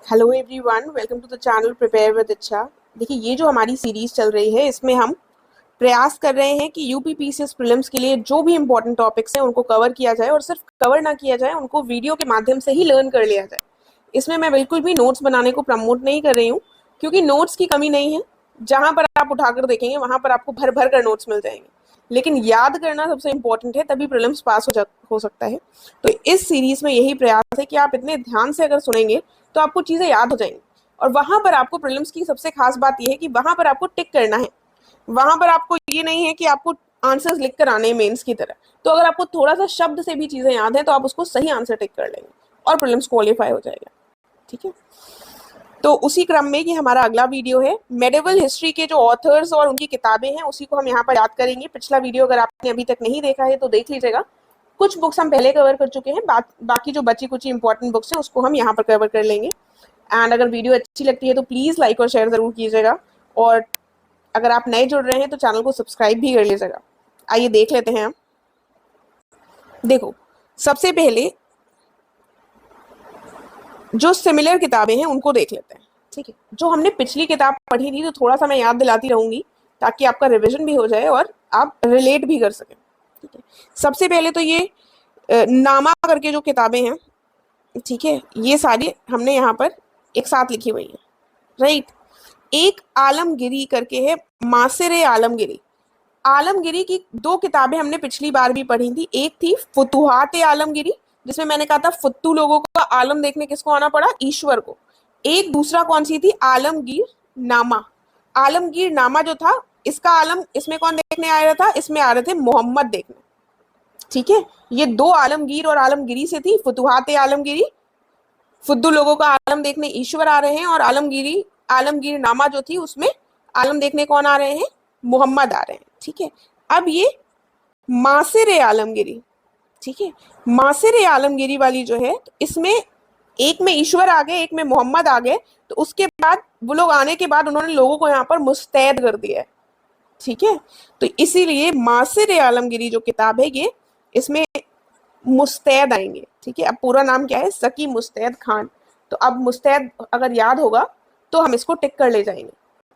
Hello everyone, welcome to the channel prepare with Ichha. देखिए, ये जो हमारी सीरीज चल रही है इसमें हम प्रयास कर रहे हैं कि यूपी पीसीएस प्रीलिम्स के लिए जो भी इंपॉर्टेंट टॉपिक्स हैं उनको कवर किया जाए, और सिर्फ कवर ना किया जाए, उनको वीडियो के माध्यम से ही लर्न कर लिया जाए। इसमें मैं बिल्कुल भी नोट्स बनाने को प्रमोट नहीं कर रही हूँ, क्योंकि नोट्स की कमी नहीं है। जहाँ पर आप उठाकर देखेंगे वहाँ पर आपको भर भर कर नोट्स मिल जाएंगे, लेकिन याद करना सबसे इम्पोर्टेंट है, तभी प्रीलिम्स पास हो सकता है। तो इस सीरीज में यही प्रयास है कि आप इतने ध्यान से अगर सुनेंगे तो आपको चीज़ें याद हो जाएंगी। और वहाँ पर आपको प्रीलिम्स की सबसे खास बात यह है कि वहाँ पर आपको टिक करना है। वहाँ पर आपको ये नहीं है कि आपको आंसर्स लिख कर आने हैं मेंस की तरह। तो अगर आपको थोड़ा सा शब्द से भी चीज़ें याद हैं तो आप उसको सही आंसर टिक कर लेंगे और प्रीलिम्स क्वालिफाई हो जाएगा। ठीक है, तो उसी क्रम में ये हमारा अगला वीडियो है। मेडिवल हिस्ट्री के जो ऑथर्स और उनकी किताबें हैं उसी को हम यहाँ पर याद करेंगे। पिछला वीडियो अगर आपने अभी तक नहीं देखा है तो देख लीजिएगा। कुछ बुक्स हम पहले कवर कर चुके हैं, बाकी जो बची कुछ इंपॉर्टेंट बुक्स हैं उसको हम यहाँ पर कवर कर लेंगे। एंड अगर वीडियो अच्छी लगती है तो प्लीज़ लाइक और शेयर ज़रूर कीजिएगा, और अगर आप नए जुड़ रहे हैं तो चैनल को सब्सक्राइब भी कर लीजिएगा। आइए देख लेते हैं हम। देखो, सबसे पहले जो सिमिलर किताबें हैं उनको देख लेते हैं। ठीक है, जो हमने पिछली किताब पढ़ी थी तो थोड़ा सा मैं याद दिलाती रहूँगी ताकि आपका रिविजन भी हो जाए और आप रिलेट भी कर सकें। ठीक है, सबसे पहले तो ये नामा करके जो किताबें हैं, ठीक है, ये सारी हमने यहाँ पर एक साथ लिखी हुई है, राइट। एक आलमगिरी करके है, मासिर आलमगिरी। आलमगिरी की दो किताबें हमने पिछली बार भी पढ़ी थी। एक थी फुतुहात आलमगिरी, जिसमें मैंने कहा था फुत्तू लोगों का आलम देखने किसको आना पड़ा, ईश्वर को। एक दूसरा कौन सी थी, आलमगीर नामा। आलमगीर नामा जो था, इसका आलम इसमें कौन देखने आ रहा था, इसमें आ रहे थे मोहम्मद देखने। ठीक है, ये दो आलमगीर और आलमगिरी से थी। फुतुहात आलमगिरी, फुद्दू लोगों का आलम देखने ईश्वर आ रहे हैं, और आलमगीर नामा जो थी उसमें आलम देखने कौन आ रहे हैं, मोहम्मद आ रहे हैं। ठीक है, अब ये मासिर आलमगिरी, ठीक है, मासिर आलमगिरी वाली जो है, तो इसमें एक में ईश्वर आ गए, एक में मोहम्मद आ गए। तो उसके बाद वो लोग आने के बाद उन्होंने लोगों को यहाँ पर मुस्तैद कर दिया है। ठीक है, तो इसीलिए मासिर आलमगिरी जो किताब है ये, इसमें मुस्तैद आएंगे। ठीक है, अब पूरा नाम क्या है, सकी मुस्तैद खान। तो अब मुस्तैद अगर याद होगा तो हम इसको टिक कर ले जाएंगे।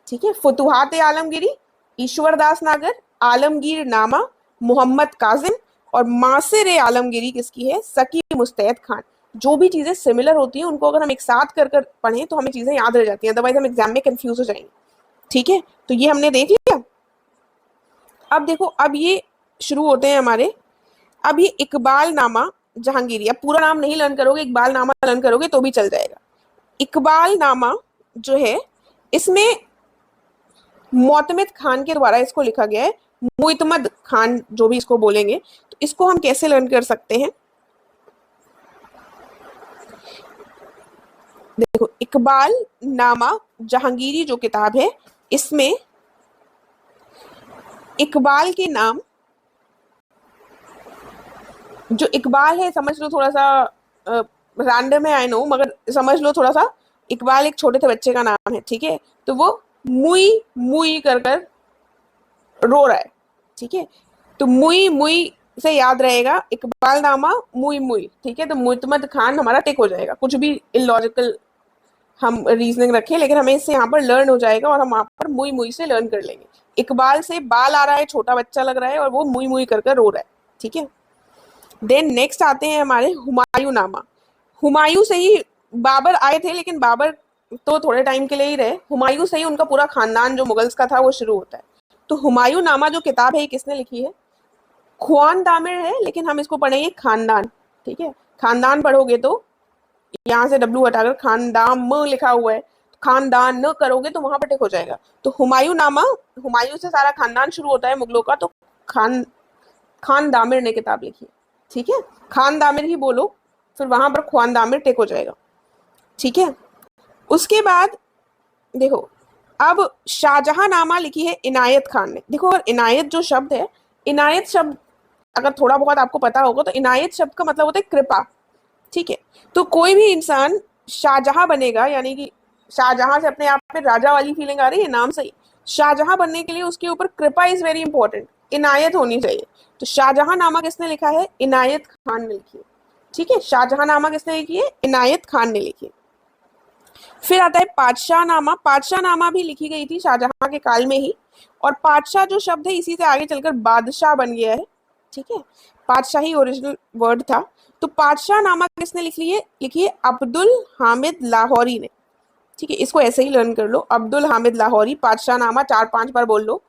ठीक है, फुतुहात आलमगिरी, ईश्वरदास नागर, आलमगीर नामा, मोहम्मद काजिम, और मासिर आलमगिरी किसकी है, सकी मुस्तैद खान। जो भी चीज़ें सिमिलर होती हैं उनको अगर हम एक साथ कर कर पढ़ें तो हमें चीज़ें याद रह जाती हैं, अदरवाइज हम एग्जाम में कंफ्यूज हो जाएंगे। ठीक है, तो ये हमने देख लिया। अब देखो, अब ये शुरू होते हैं हमारे। अब ये इकबाल नामा जहांगीरी। अब पूरा नाम नहीं लर्न करोगे, इकबाल नामा लर्न करोगे तो भी चल जाएगा। इकबाल नामा जो है, इसमें मोतमिद खान के द्वारा इसको लिखा गया है, मुइतमद खान जो भी इसको बोलेंगे। तो इसको हम कैसे लर्न कर सकते हैं, देखो, इकबाल नामा जहांगीरी जो किताब है, इसमें इकबाल के नाम, जो इकबाल है समझ लो थोड़ा सा रैंडम है, आई नो, मगर समझ लो थोड़ा सा। इकबाल एक छोटे से बच्चे का नाम है, ठीक है, तो वो मुई मुई कर कर रो रहा है। ठीक है, तो मुई मुई से याद रहेगा इकबाल नामा मुई मुई। ठीक है, तो मुतमद खान हमारा टिक हो जाएगा। कुछ भी इलॉजिकल हम रीजनिंग रखें, लेकिन हमें इससे यहाँ पर लर्न हो जाएगा और हम यहाँ पर मुई मुई से लर्न कर लेंगे। इकबाल से बाल आ रहा है, छोटा बच्चा लग रहा है, और वो मुई मुई कर कर रो रहा है। ठीक है, देन नेक्स्ट आते हैं हमारे हुमायूं नामा। हुमायूं से ही बाबर आए थे, लेकिन बाबर तो थोड़े टाइम के लिए ही रहे। हुमायूं से ही उनका पूरा खानदान जो मुगल्स का था वो शुरू होता है। तो हुमायूं नामा जो किताब है ये किसने लिखी है, ख्वान दामिर है, लेकिन हम इसको पढ़ेंगे खानदान। ठीक है, खानदान पढ़ोगे तो यहाँ से डब्ल्यू हटाकर खानदाम लिखा हुआ है, खानदान न करोगे तो वहां पर टिक हो जाएगा। तो हुमायूं नामा, हुमायूं से सारा खानदान शुरू होता है मुगलों का, तो खान दामिर ने किताब लिखी है। ठीक है, खान दामिर ही बोलो, फिर वहां पर ख्वान दामिर टिक हो जाएगा। ठीक है, उसके बाद देखो, अब शाहजहां नामा लिखी है इनायत खान ने। देखो, अगर इनायत जो शब्द है, इनायत शब्द अगर थोड़ा बहुत आपको पता होगा तो इनायत शब्द का मतलब होता है कृपा। ठीक है, तो कोई भी इंसान शाहजहां बनेगा, यानी कि शाहजहां से अपने आप में राजा वाली फीलिंग आ रही है नाम से ही। शाहजहां बनने के लिए उसके ऊपर कृपा इज वेरी इंपॉर्टेंट, इनायत होनी चाहिए। तो शाहजहां नामा किसने लिखा है, इनायत खान ने लिखी है। ठीक है, शाहजहां नामा किसने लिखी है, इनायत खान ने लिखी है। फिर आता है पातशाहनामा। पातशाहनामा भी लिखी गई थी शाहजहां के काल में ही, और पातशाह जो शब्द है इसी से आगे चलकर बादशाह बन गया है। ठीक है, पातशाह ही ओरिजिनल वर्ड था। तो पातशाहनामा किसने लिखी है अब्दुल हामिद लाहौरी ने। ठीक है, इसको ऐसे ही लर्न कर लो, अब्दुल हामिद लाहौरी। पातशाहनामा 4-5 बार बोल लो।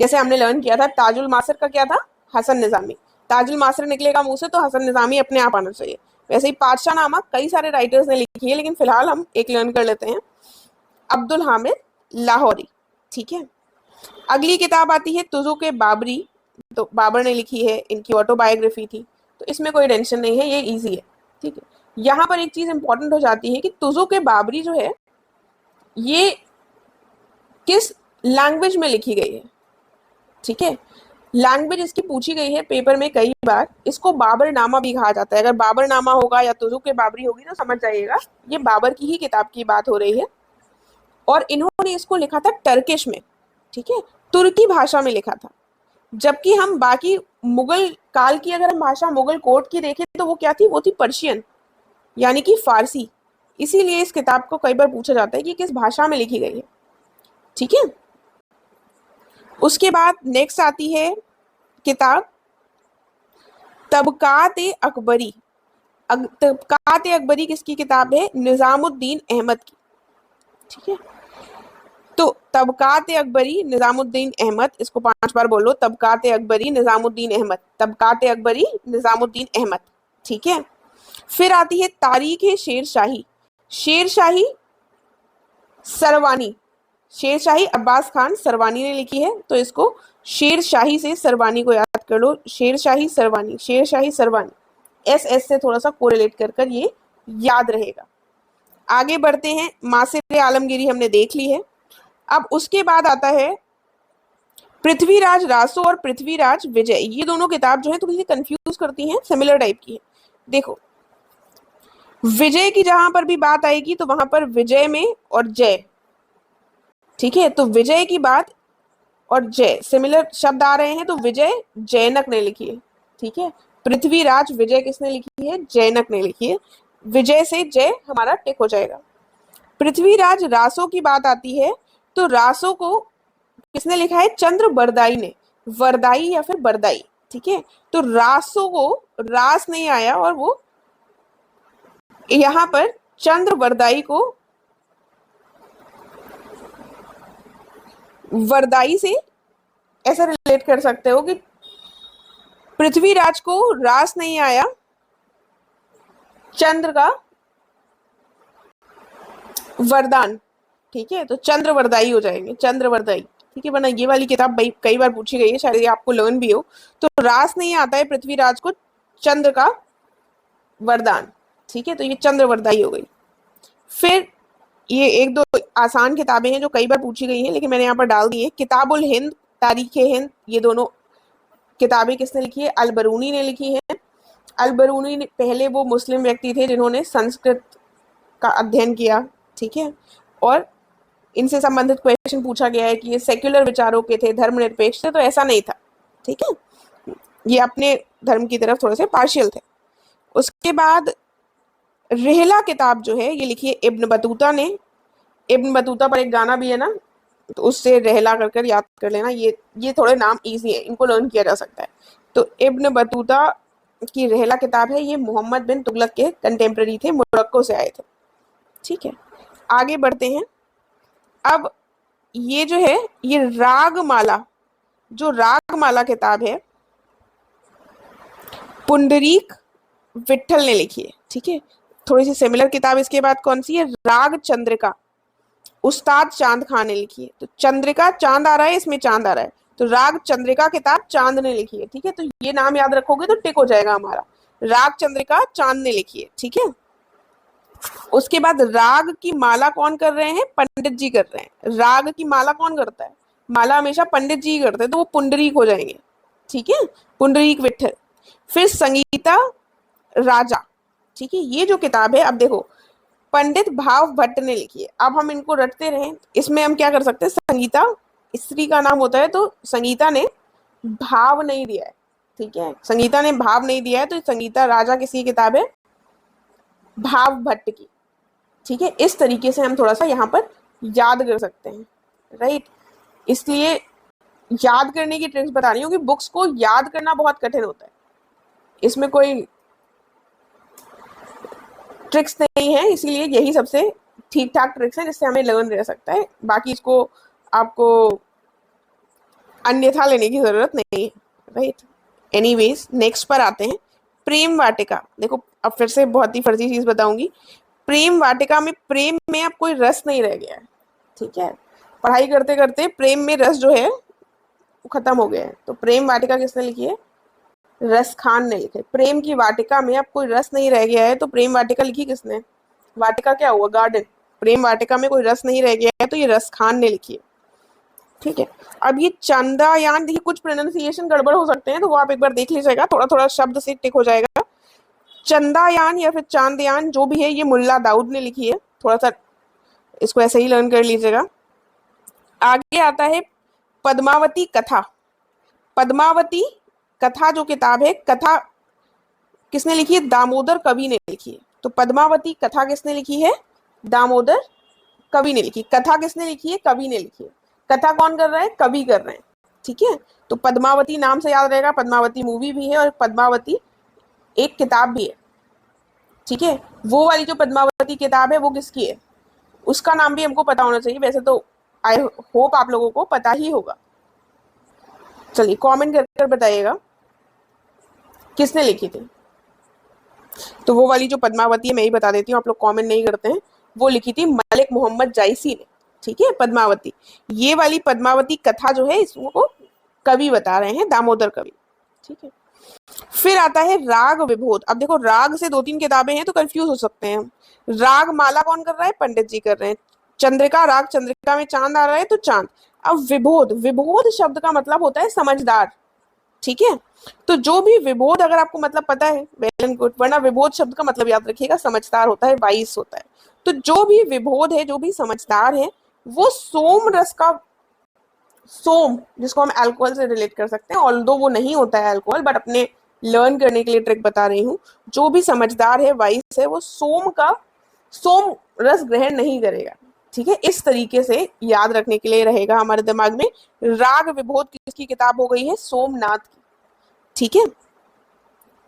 जैसे हमने लर्न किया था ताजुल मासिर का क्या था, हसन निजामी। ताजुल मासिर निकलेगा मुंह से तो हसन निजामी अपने आप आना चाहिए। वैसे ही पातशाहनामा कई सारे राइटर्स ने लिखी है, लेकिन फिलहाल हम एक लर्न कर लेते हैं, अब्दुल हामिद लाहौरी। ठीक है, अगली किताब आती है तुजुक बाबरी। तो बाबर ने लिखी है, इनकी ऑटोबायोग्राफी थी, तो इसमें कोई टेंशन नहीं है, ये इजी है। ठीक है, यहाँ पर एक चीज इंपॉर्टेंट हो जाती है कि तुजुक बाबरी जो है ये किस लैंग्वेज में लिखी गई है। ठीक है, लैंग्वेज इसकी पूछी गई है पेपर में कई बार। इसको बाबरनामा भी कहा जाता है। अगर बाबरनामा होगा या तुजुक बाबरी होगी तो समझ जाइएगा ये बाबर की ही किताब की बात हो रही है। और इन्होंने इसको लिखा था टर्किश में। ठीक है, तुर्की भाषा में लिखा था। जबकि हम बाकी मुगल काल की अगर हम भाषा मुगल कोर्ट की देखें तो वो क्या थी, वो थी पर्शियन, यानी कि फारसी। इसीलिए इस किताब को कई बार पूछा जाता है कि किस भाषा में लिखी गई है। ठीक है, उसके बाद नेक्स्ट आती है किताब तबकात अकबरी। तबकात अकबरी किसकी किताब है, निजामुद्दीन अहमद की। ठीक है, तो तबकात अकबरी निजामुद्दीन अहमद, इसको 5 बार बोलो, तबकात अकबरी निजामुद्दीन अहमद, तबकात अकबरी निजामुद्दीन अहमद। ठीक है, फिर आती है तारीख शेरशाही। शेरशाही सरवानी, शेरशाही अब्बास खान सरवानी ने लिखी है, तो इसको शेरशाही से सरवानी को याद कर लो, शेरशाही सरवानी, शेरशाही सरवानी। एस से थोड़ा सा कोरिलेट कर कर ये याद रहेगा। आगे बढ़ते हैं, मासिर आलमगीरी हमने देख ली है। अब उसके बाद आता है पृथ्वीराज रासो और पृथ्वीराज विजय। ये दोनों किताब जो है थोड़ी सी कंफ्यूज करती हैं, सिमिलर टाइप की है। देखो, विजय की जहां पर भी बात आएगी तो वहां पर विजय में और जय। ठीक है, तो विजय की बात और जय सिमिलर शब्द आ रहे हैं, तो विजय जैनक ने लिखी है। ठीक है, पृथ्वीराज विजय किसने लिखी है, जैनक ने लिखी है। विजय से जय हमारा टिक हो जाएगा। पृथ्वीराज रासो की बात आती है तो रासो को किसने लिखा है, चंद्र बरदाई ने, वरदाई या फिर बरदाई। ठीक है, तो रासो को रास नहीं आया और वो यहां पर चंद्र वरदाई को वरदाई से ऐसा रिलेट कर सकते हो कि पृथ्वीराज को रास नहीं आया चंद्र का वरदान। ठीक है, तो चंद्र वरदाई हो जाएंगे, चंद्र वरदाई। ठीक है, वरना ये वाली किताब कई बार पूछी गई है, शायद ये आपको लर्न भी हो। तो रास नहीं आता है पृथ्वीराज को चंद्र का वरदान। ठीक है, तो ये चंद्र वरदाई हो गई। फिर ये एक दो आसान किताबें हैं जो कई बार पूछी गई हैं, लेकिन मैंने यहाँ पर डाल दी है। किताबुल हिंद, तारीख हिंद, ये दोनों किताबें किसने लिखी है, अलबरूनी ने लिखी है। अलबरूनी पहले वो मुस्लिम व्यक्ति थे जिन्होंने संस्कृत का अध्ययन किया। ठीक है, और इनसे संबंधित क्वेश्चन पूछा गया है कि ये सेक्युलर विचारों के थे, धर्मनिरपेक्ष थे, तो ऐसा नहीं था। ठीक है, ये अपने धर्म की तरफ थोड़े से पार्शियल थे। उसके बाद रेहला किताब जो है ये लिखी है इब्न बतूता ने। इब्न बतूता पर एक गाना भी है ना, तो उससे रेहला कर कर याद कर लेना। ये थोड़े नाम इजी है, इनको लर्न किया जा सकता है। तो इब्न बतूता की रेहला किताब है, ये मोहम्मद बिन तुगलक के कंटेम्प्रेरी थे, मोरक्को से आए थे। ठीक है, आगे बढ़ते हैं। अब ये जो है ये रागमाला, जो रागमाला किताब है पुंडरीक विठल ने लिखी है। ठीक है, थोड़ी सी सिमिलर किताब इसके बाद कौन सी है, राग चंद्रिका, उस्ताद चांद खान ने लिखी है। तो चंद्रिका चांद आ रहा है, इसमें चांद आ रहा है, तो राग चंद्रिका किताब चांद ने लिखी है। ठीक है, तो ये नाम याद रखोगे तो टिक हो जाएगा हमारा, राग चंद्रिका चांद ने लिखी है। ठीक है, उसके बाद राग की माला कौन कर रहे हैं, पंडित जी कर रहे हैं। राग की माला कौन करता है, माला हमेशा पंडित जी करते हैं, तो वो पुंडरीक हो जाएंगे। ठीक है, पुंडरीक विठल। फिर संगीता राजा। ठीक है, ये जो किताब है, अब देखो पंडित भाव भट्ट ने लिखी है। अब हम इनको रटते रहें, इसमें हम क्या कर सकते हैं, संगीता स्त्री का नाम होता है, तो संगीता ने भाव नहीं दिया है। ठीक है, संगीता ने भाव नहीं दिया है, तो संगीता राजा किसकी किताब है, भाव भट्ट की। ठीक है, इस तरीके से हम थोड़ा सा यहाँ पर याद कर सकते हैं, राइट। इसलिए याद करने की ट्रिक्स बता रही हूँ कि बुक्स को याद करना बहुत कठिन होता है, इसमें कोई ट्रिक्स नहीं है, इसीलिए यही सबसे ठीक ठाक ट्रिक्स है जिससे हमें लर्न रह सकता है। बाकी इसको आपको अन्यथा लेने की जरूरत नहीं है, राइट। एनीवेज नेक्स्ट पर आते हैं, प्रेम वाटिका। देखो अब फिर से बहुत ही फर्जी चीज बताऊंगी। प्रेम वाटिका में प्रेम में अब कोई रस नहीं रह गया है, ठीक है। पढ़ाई करते करते प्रेम में रस जो है वो खत्म हो गया है। तो प्रेम वाटिका किसने लिखी है? रस खान ने लिखे। प्रेम की वाटिका में अब कोई रस नहीं रह गया है, तो प्रेम वाटिका लिखी किसने? वाटिका क्या हुआ? गार्डन। प्रेम वाटिका में कोई रस नहीं रह गया है, तो ये रस खान ने लिखी है, ठीक है। अब ये चंद्रयान, देखिए कुछ प्रोनाउंसिएशन गड़बड़ हो सकते हैं, तो वो आप एक बार देख लीजिएगा, थोड़ा थोड़ा शब्द से टिक हो जाएगा। चंद्रयान या फिर चांदयान जो भी है, ये मुल्ला दाऊद ने लिखी है। थोड़ा सा इसको ऐसे ही लर्न कर लीजिएगा। आगे आता है पद्मावती कथा। पद्मावती कथा जो किताब है, कथा किसने लिखी है? दामोदर कवि ने लिखी है। तो पद्मावती कथा किसने लिखी है? दामोदर कवि ने लिखी। कथा किसने लिखी है? कवि ने लिखी है। कथा कौन कर रहा है? कवि कर रहे हैं, ठीक है। तो पद्मावती नाम से याद रहेगा, पद्मावती मूवी भी है और पद्मावती एक किताब भी है, ठीक है। वो वाली जो पद्मावती किताब है वो किसकी है, उसका नाम भी हमको पता होना चाहिए। वैसे तो आई होप आप लोगों को पता ही होगा। चलिए कमेंट कर बताइएगा किसने लिखी थी। तो वो वाली जो पद्मावती है, मैं ही बता देती हूँ, आप लोग कमेंट नहीं करते हैं। वो लिखी थी मलिक मोहम्मद जायसी ने, ठीक है। पद्मावती, ये वाली पद्मावती कथा जो है इसको कवि बता रहे हैं, दामोदर कवि, ठीक है। फिर आता है राग विभोद। अब देखो राग से 2-3 किताबें हैं तो कंफ्यूज हो सकते हैं हम। राग माला कौन कर रहा है? पंडित जी कर रहे हैं। चंद्रिका, राग चंद्रिका में चांद आ रहा है तो चांद। अब विभोद, विभोद शब्द का मतलब होता है समझदार, ठीक है। तो जो भी विभोद, अगर आपको मतलब पता है वेल एंड गुड, वरना विभोद शब्द का मतलब याद रखिएगा समझदार होता है, वाइस होता है। तो जो भी विभोद है, जो भी समझदार है, वो सोम रस का, सोम जिसको हम अल्कोहल से रिलेट कर सकते हैं, ऑल्दो वो नहीं होता है अल्कोहल, बट अपने लर्न करने के लिए ट्रिक बता रही हूँ। जो भी समझदार है, वाइस है, वो सोम रस ग्रहण नहीं करेगा, ठीक है। इस तरीके से याद रखने के लिए रहेगा हमारे दिमाग में। राग विभोद किसकी किताब हो गई है? सोमनाथ की, ठीक है।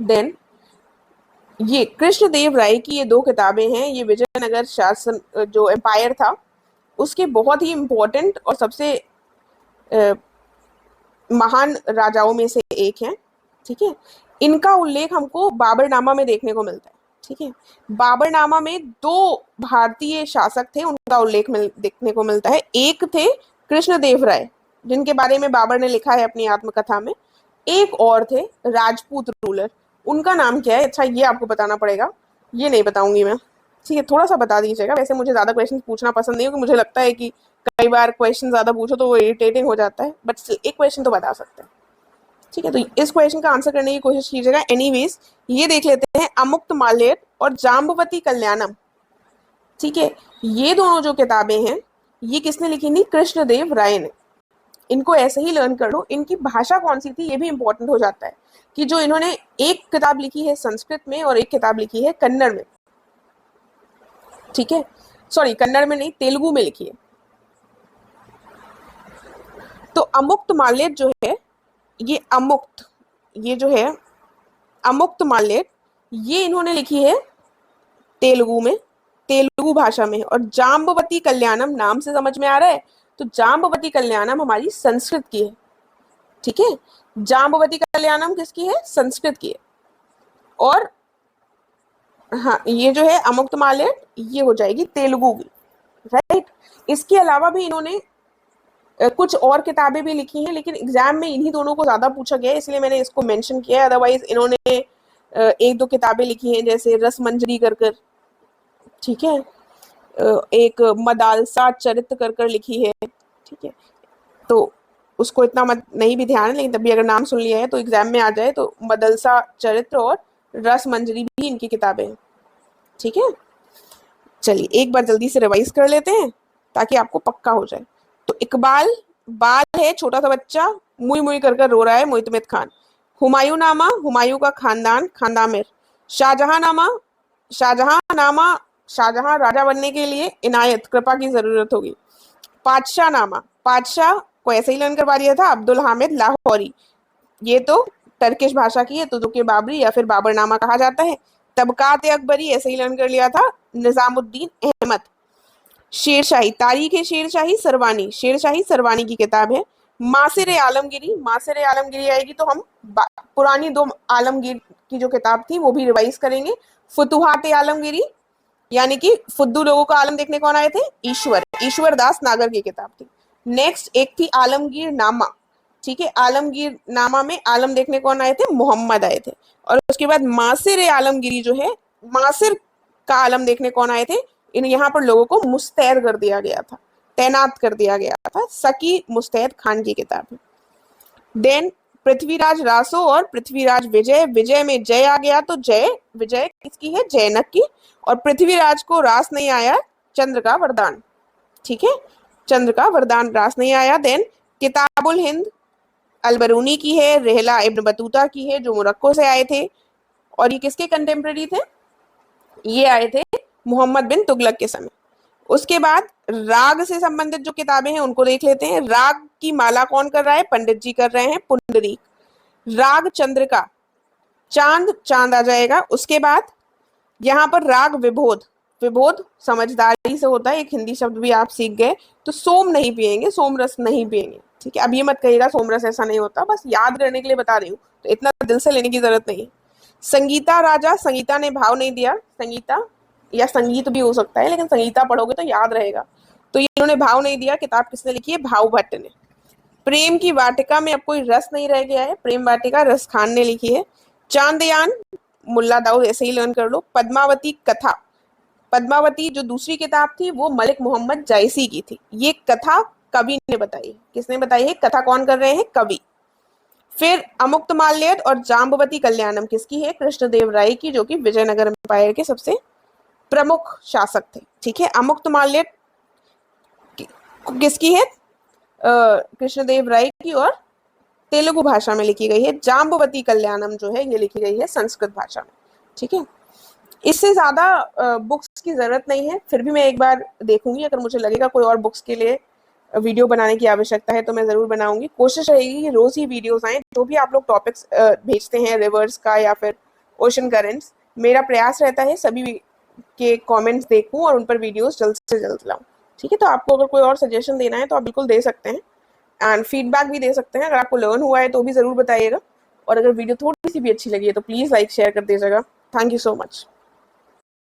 देन ये कृष्णदेव राय की ये 2 किताबें हैं। ये विजयनगर शासन जो एम्पायर था उसके बहुत ही इंपॉर्टेंट और सबसे महान राजाओं में से एक है, ठीक है। इनका उल्लेख हमको बाबरनामा में देखने को मिलता है, ठीक है। बाबरनामा में 2 भारतीय शासक थे, उनका उल्लेख देखने को मिलता है। एक थे कृष्णदेव राय, जिनके बारे में बाबर ने लिखा है अपनी आत्मकथा में। एक और थे राजपूत रूलर, उनका नाम क्या है? अच्छा ये आपको बताना पड़ेगा, ये नहीं बताऊंगी मैं, ठीक है। थोड़ा सा बता दीजिएगा। वैसे मुझे ज्यादा क्वेश्चन पूछना पसंद नहीं है, क्योंकि मुझे लगता है कि कई बार क्वेश्चन ज्यादा पूछो तो वो इरिटेटिंग हो जाता है, बट एक क्वेश्चन तो बता सकते हैं, ठीक है। तो इस क्वेश्चन का आंसर करने की कोशिश कीजिएगा। एनीवेज ये देख लेते हैं, अमुक्त माल्यद और जाम्बवती कल्याणम, ठीक है। ये दोनों जो किताबें हैं ये किसने लिखी थी? कृष्णदेव राय ने। इनको ऐसे ही लर्न कर लो। इनकी भाषा कौन सी थी ये भी इंपॉर्टेंट हो जाता है, कि जो इन्होंने एक किताब लिखी है संस्कृत में और एक किताब लिखी है कन्नड़ में, ठीक है। सॉरी, कन्नड़ में नहीं, तेलुगु में लिखी है। तो अमुक्त माल्यद जो है, ये अमुक्त, ये जो है अमुक्त माल्यद, ये इन्होंने लिखी है तेलुगु में, तेलुगु भाषा में। और जाम्बवती कल्याणम, नाम से समझ में आ रहा है, तो जाम्बवती कल्याणम हमारी संस्कृत की है, ठीक है। जाम्बवती कल्याणम किसकी है? संस्कृत की है। और हाँ, ये जो है अमुक्त माल्यद, ये हो जाएगी तेलुगु की, राइट। इसके अलावा भी इन्होंने कुछ और किताबें भी लिखी हैं, लेकिन एग्जाम में इन्हीं दोनों को ज्यादा पूछा गया है, इसलिए मैंने इसको मेंशन किया है। अदरवाइज इन्होंने 1-2 किताबें लिखी हैं, जैसे रसमंजरी कर, ठीक है। एक मदालसा चरित्र कर लिखी है, ठीक है। तो उसको इतना नहीं भी ध्यान है, लेकिन तब भी अगर नाम सुन लिया है तो एग्जाम में आ जाए, तो मदलसा चरित्र और रसमंजरी भी इनकी किताबें हैं, ठीक है। चलिए एक बार जल्दी से रिवाइज कर लेते हैं ताकि आपको पक्का हो जाए। तो इकबाल, बाल है छोटा सा बच्चा, मुई मुई कर रो रहा है, मोइतमित खान। हुमायूं नामा, हुमायूं का खानदान, खानदामिर। शाहजहां नामा, शाहजहां नामा शाहजहां राजा बनने के लिए इनायत कृपा की जरूरत होगी। पातशाह नामा, पातशाह को ऐसे ही लर्न करवा दिया था अब्दुल हामिद लाहौरी, ये तो टर्किश भाषा की है, तुजुक बाबरी या फिर बाबरनामा कहा जाता है। तबकात अकबरी ऐसे ही लर्न कर लिया था निजामुद्दीन अहमद। शेरशाही, तारीख है शेरशाही सरवानी, शेरशाही सरवानी की किताब है। मासिर आलमगिरी, मासिर आलमगिरी आएगी तो हम पुरानी दो आलमगीर की जो किताब थी वो भी रिवाइज करेंगे। फुतुहात आलमगिरी, यानी कि फुद्दू लोगों का आलम देखने कौन आए थे, ईश्वर, ईश्वर दास नागर की किताब थी। नेक्स्ट एक थी आलमगीर नामा, ठीक है, आलमगीर नामा में आलम देखने कौन आए थे, मोहम्मद आए थे। और उसके बाद मासिर आलमगिरी जो है, मासिर का आलम देखने कौन आए थे, इन यहाँ पर लोगों को मुस्तैद कर दिया गया था, तैनात कर दिया गया था। सकी मुस्तैद खान की किताब है। देन पृथ्वीराज रासो और पृथ्वीराज विजय, विजय में जय आ गया तो जय, विजय किसकी है, जैनक की। और पृथ्वीराज को रास नहीं आया, चंद्र का वरदान, ठीक है, चंद्र का वरदान रास नहीं आया। देन किताबुल हिंद अलबरूनी की है, रेहला इब्न बतूता की है जो मोरक्को से आए थे। और ये किसके कंटेम्प्रेरी थे, ये आए थे मोहम्मद बिन तुगलक के समय। उसके बाद राग से संबंधित जो किताबें हैं उनको देख लेते हैं। राग की माला कौन कर रहा है, पंडित जी कर रहे हैं, पुंडरीक। राग चंद्र का, चांद, चांद आ जाएगा। उसके बाद यहाँ पर राग विबोध, विबोध समझदारी से होता है, एक हिंदी शब्द भी आप सीख गए। तो सोम नहीं पिएंगे, सोमरस नहीं पिएंगे, ठीक है। अब ये मत कहिएगा सोमरस ऐसा नहीं होता, बस याद करने के लिए बता रही हूँ, तो इतना दिल से लेने की जरूरत नहीं है। संगीता राजा, संगीता ने भाव नहीं दिया, संगीता या संगीत भी हो सकता है, लेकिन संगीता पढ़ोगे तो याद रहेगा। तो इन्होंने भाव नहीं दिया, किताब किसने लिखी है, भाव भट्ट ने। प्रेम की वाटिका में अब कोई रस नहीं रह गया है, प्रेम वाटिका रस खान ने लिखी है। चांदयान मुल्ला दाऊद ऐसे ही लर्न कर लो। पद्मावती कथा, पद्मावती जो दूसरी किताब थी वो मलिक मोहम्मद जायसी की थी, ये कथा कवि ने बताई, किसने बताई है, कथा कौन कर रहे हैं, कवि। फिर अमुक्तमाल्यद और जाम्बवती कल्याणम किसकी है, कृष्णदेव राय की, जो कि विजयनगर एम्पायर के सबसे प्रमुख शासक थे, ठीक है। अमुक्तमाल्यद किसकी है, कृष्णदेव राय की, और तेलुगु भाषा में लिखी गई है। जाम्बवती कल्याणम जो है ये लिखी गई है संस्कृत भाषा में, ठीक है। इससे ज्यादा बुक्स की जरूरत नहीं है, फिर भी मैं एक बार देखूंगी, अगर मुझे लगेगा कोई और बुक्स के लिए वीडियो बनाने की आवश्यकता है तो मैं जरूर बनाऊंगी। कोशिश रहेगी कि रोज ही वीडियोस आए, जो भी आप लोग टॉपिक्स भेजते हैं रिवर्स का या फिर ओशन करेंट्स, मेरा प्रयास रहता है सभी के कमेंट्स देखूं और उन पर वीडियोस जल्द से जल्द लाऊं, ठीक है। तो आपको अगर कोई और सजेशन देना है तो आप बिल्कुल दे सकते हैं, एंड फीडबैक भी दे सकते हैं। अगर आपको लर्न हुआ है तो भी जरूर बताइएगा, और अगर वीडियो थोड़ी सी भी अच्छी लगी है तो प्लीज लाइक शेयर कर दीजिएगा। Thank you so much.